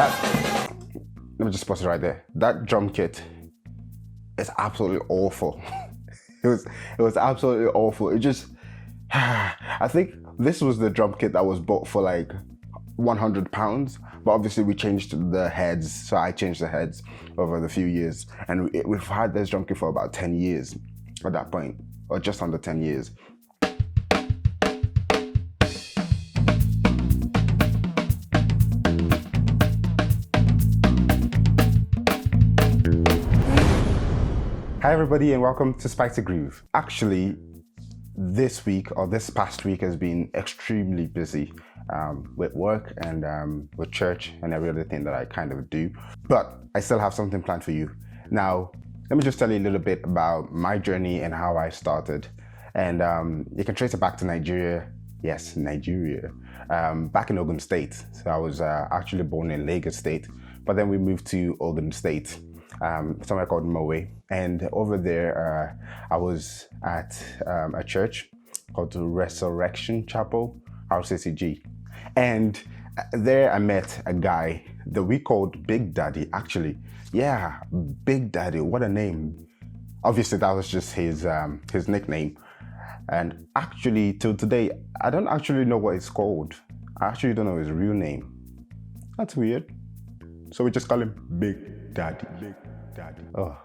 Let me just pause it right there. That drum kit is absolutely awful. It was absolutely awful. It just, I think this was the drum kit that was bought for like £100, but obviously we changed the heads, so I changed the heads over the few years, and we've had this drum kit for about 10 years at that point, or just under 10 years. Hi everybody and welcome to Spicy Groove. Actually, this week or this past week has been extremely busy with work and with church and every other thing that I kind of do. But I still have something planned for you. Now, let me just tell you a little bit about my journey and how I started. And you can trace it back to Nigeria. Yes, Nigeria. Back in Ogun State. So I was actually born in Lagos State, but then we moved to Ogun State. Somewhere called Moe, and over there I was at a church called the Resurrection Chapel, RCCG, and there I met a guy that we called Big Daddy. Actually, yeah, Big Daddy, what a name. Obviously that was just his nickname, and actually till today I don't actually know what it's called. I actually don't know his real name. That's weird. So we just call him Big Daddy. Big Daddy. Oh,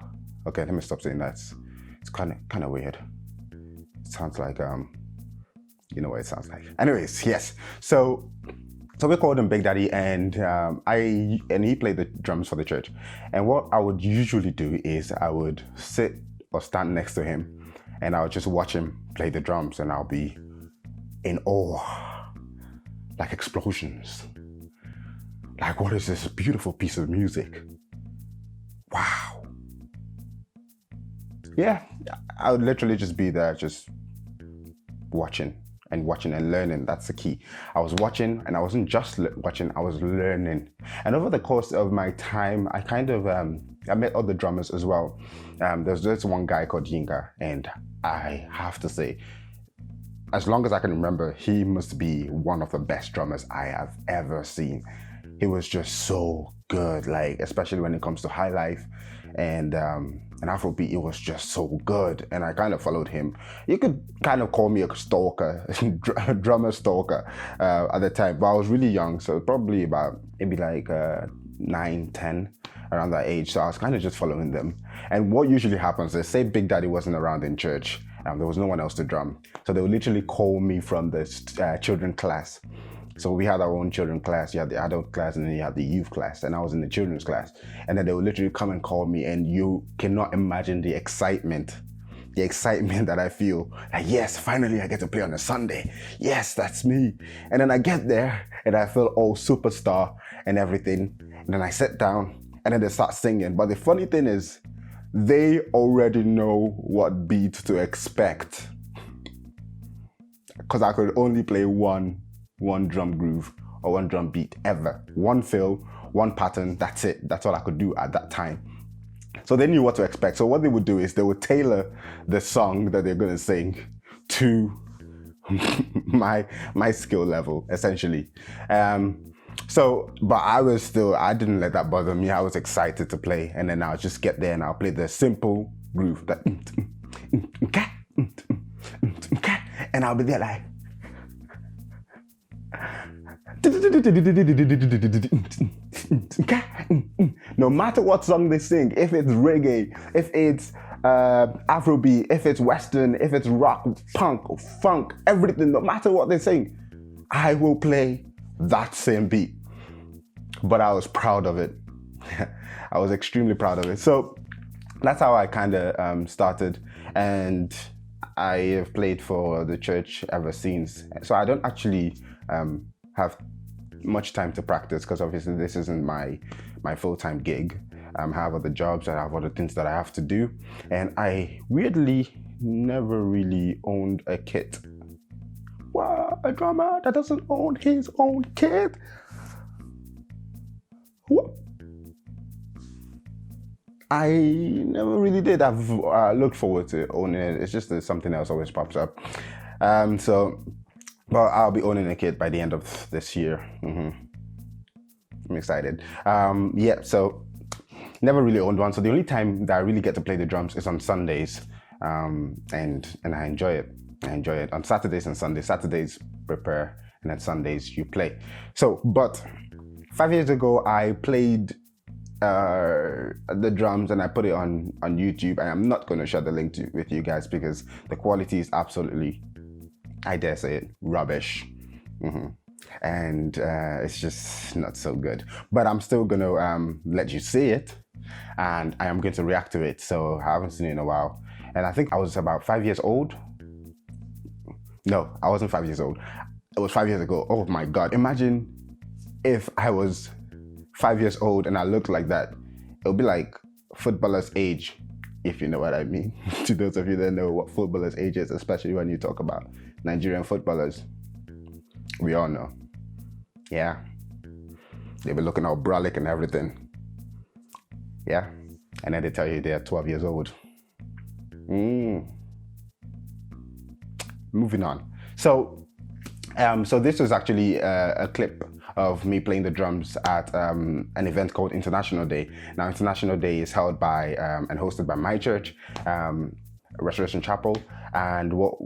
okay. Let me stop saying that. It's kind of weird. It sounds like you know what it sounds like. Anyways, yes. So we called him Big Daddy, and he played the drums for the church. And what I would usually do is I would sit or stand next to him, and I would just watch him play the drums, and I'll be in awe, like explosions. Like, what is this beautiful piece of music? Wow. Yeah, I would literally just be there, just watching and learning. That's the key. I was watching, and I wasn't just watching, I was learning. And over the course of my time, I kind of, I met other drummers as well. There's this one guy called Yinka, and I have to say, as long as I can remember, he must be one of the best drummers I have ever seen. He was just so good, like especially when it comes to Highlife and Afrobeat, it was just so good. And I kind of followed him. You could kind of call me a stalker, drummer stalker at the time, but I was really young, so probably about maybe like 9, 10, around that age. So I was kind of just following them. And what usually happens is, say Big Daddy wasn't around in church, there was no one else to drum, so they would literally call me from the children class. So we had our own children class. You had the adult class, and then you had the youth class, and I was in the children's class. And then they would literally come and call me, and you cannot imagine the excitement that I feel. Like, yes, finally I get to play on a Sunday. Yes, that's me. And then I get there, and I feel all superstar and everything. And then I sit down, and then they start singing. But the funny thing is, they already know what beat to expect, because I could only play one drum groove or one drum beat ever. One fill, one pattern, that's it. That's all I could do at that time. So they knew what to expect. So what they would do is they would tailor the song that they're gonna sing to my skill level, essentially. But I didn't let that bother me. I was excited to play, and then I'll just get there and I'll play the simple groove that, and I'll be there like, no matter what song they sing, if it's reggae, if it's Afrobeat, if it's Western, if it's rock, punk, funk, everything, no matter what they sing, I will play that same beat. But I was proud of it. I was extremely proud of it. So that's how I kind of started, and I have played for the church ever since. So I don't actually have much time to practice, because obviously this isn't my full-time gig. I have other jobs, I have other things that I have to do, and I weirdly never really owned a kit. Wow, a drummer that doesn't own his own kit. What? I never really did. I've looked forward to owning it. It's just that something else always pops up. But I'll be owning a kit by the end of this year. I'm excited. Yeah, so never really owned one. So the only time that I really get to play the drums is on Sundays, and I enjoy it. I enjoy it on Saturdays and Sundays. Saturdays prepare, and then Sundays you play. So, but 5 years ago I played the drums and I put it on YouTube, and I'm not going to share the link with you guys because the quality is absolutely, I dare say it, rubbish. And it's just not so good, but I'm still going to let you see it, and I am going to react to it. So I haven't seen it in a while, and I think I was about 5 years old. No, I wasn't 5 years old. It was 5 years ago. Oh my God. Imagine if I was 5 years old and I looked like that. It would be like footballer's age, if you know what I mean. To those of you that know what footballer's age is, especially when you talk about Nigerian footballers, we all know. Yeah. They be looking all brolic and everything. Yeah. And then they tell you they're 12 years old. Moving on. So this was actually a clip of me playing the drums at an event called International Day. Now, International Day is held by and hosted by my church, Restoration Chapel, and what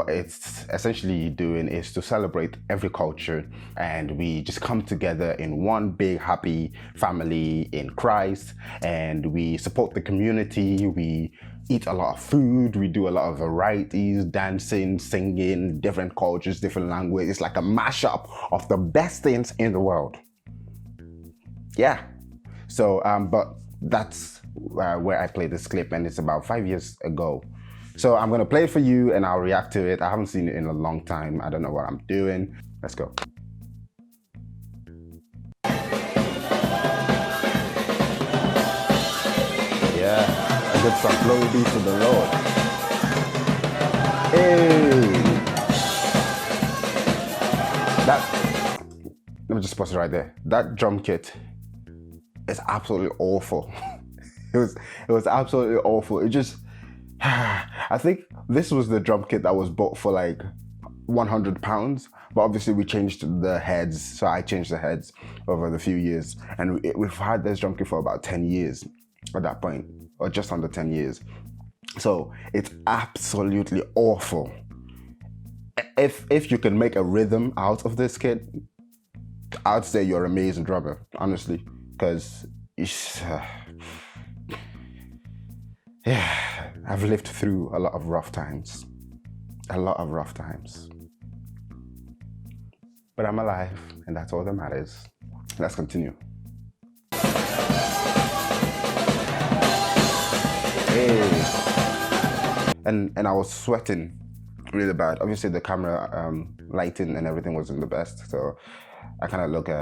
it's essentially doing is to celebrate every culture, and we just come together in one big happy family in Christ, and we support the community. We eat a lot of food, we do a lot of varieties, dancing, singing, different cultures, different languages. It's like a mashup of the best things in the world. Yeah. So, but that's where I played this clip, and it's about 5 years ago. So I'm gonna play it for you and I'll react to it. I haven't seen it in a long time. I don't know what I'm doing. Let's go. Yeah. Good song, glory be to the Lord. Hey, let me just pause it right there. That drum kit is absolutely awful. it was absolutely awful. It just, I think this was the drum kit that was bought for like £100, but obviously we changed the heads. So I changed the heads over the few years, and we've had this drum kit for about 10 years at that point, or just under 10 years. So it's absolutely awful. If you can make a rhythm out of this kit, I'd say you're an amazing drummer, honestly, because yeah, I've lived through a lot of rough times. But I'm alive, and that's all that matters. Let's continue. Hey. And I was sweating really bad. Obviously the camera lighting and everything wasn't the best, so I kind of look, you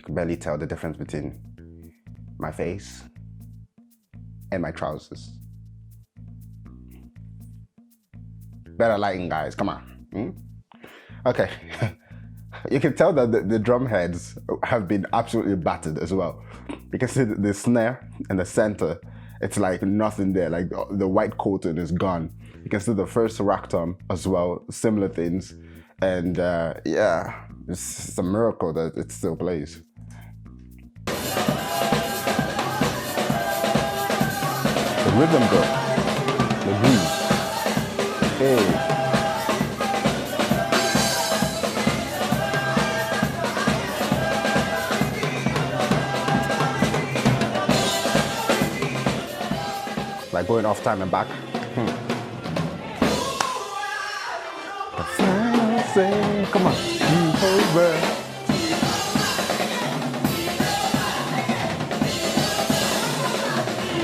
can barely tell the difference between my face and my trousers. Better lighting, guys, come on. Okay. You can tell that the drum heads have been absolutely battered as well. You can see the snare in the center, it's like nothing there, like the white coating is gone. You can see the first rack tom as well, similar things. And yeah, it's a miracle that it still plays. The rhythm though, the groove. Hey. Like going off time and back. The final say, come on, Jehovah.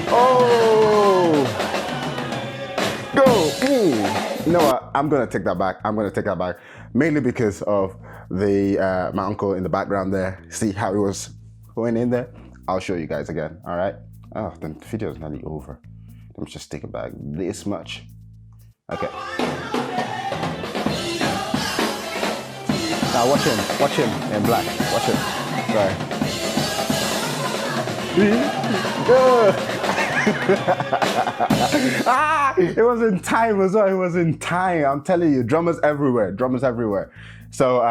Oh, go. You know what? I'm gonna take that back. Mainly because of the my uncle in the background there. See how it was going in there? I'll show you guys again. All right. Oh, the video is nearly over. Let me just take it back this much. Okay. Now watch him in black. Watch him. Sorry. It was in time as well. It was in time. I'm telling you, drummers everywhere. So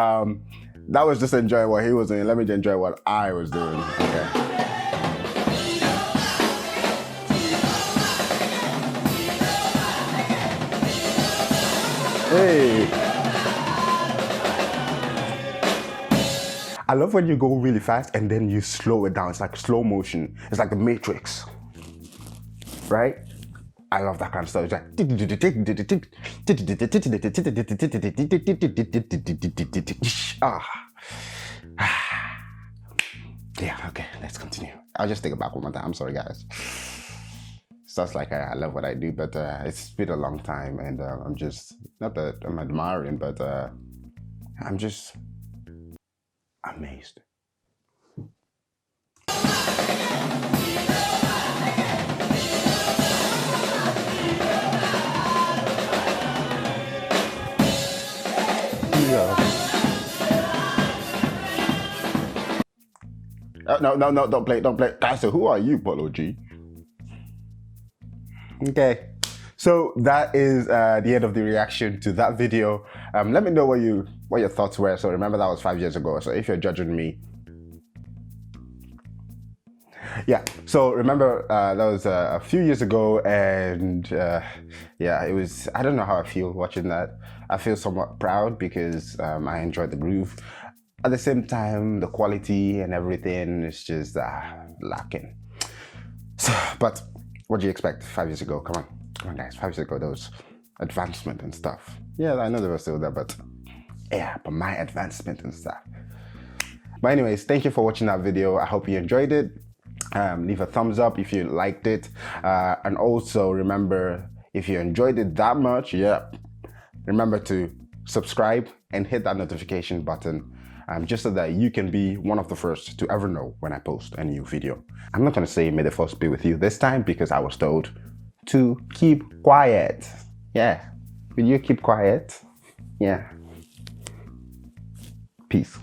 That was just enjoying what he was doing. Let me just enjoy what I was doing. Okay. Hey. I love when you go really fast and then you slow it down. It's like slow motion. It's like the Matrix, right? I love that kind of stuff. It's like, yeah, okay, let's continue. I'll just take it back one more time. I'm sorry, guys. Sounds like I love what I do, but it's been a long time, and I'm just, not that I'm admiring, but I'm just amazed. Yeah. No, don't play. Guys, so who are you, Polo G? Okay, so that is the end of the reaction to that video. Let me know what your thoughts were. So remember, that was 5 years ago. So if you're judging me, yeah. So remember, that was a few years ago, and yeah, it was. I don't know how I feel watching that. I feel somewhat proud because I enjoyed the groove. At the same time, the quality and everything is just lacking. So, but what do you expect 5 years ago? Come on, guys. 5 years ago, there was advancement and stuff. Yeah, I know they were still there, but yeah, but my advancement and stuff. But anyways, thank you for watching that video. I hope you enjoyed it. Leave a thumbs up if you liked it, and also remember, if you enjoyed it that much, yeah, remember to subscribe and hit that notification button, just so that you can be one of the first to ever know when I post a new video. I'm not going to say may the force be with you this time, because I was told to keep quiet. Yeah, will you keep quiet? Yeah. Peace.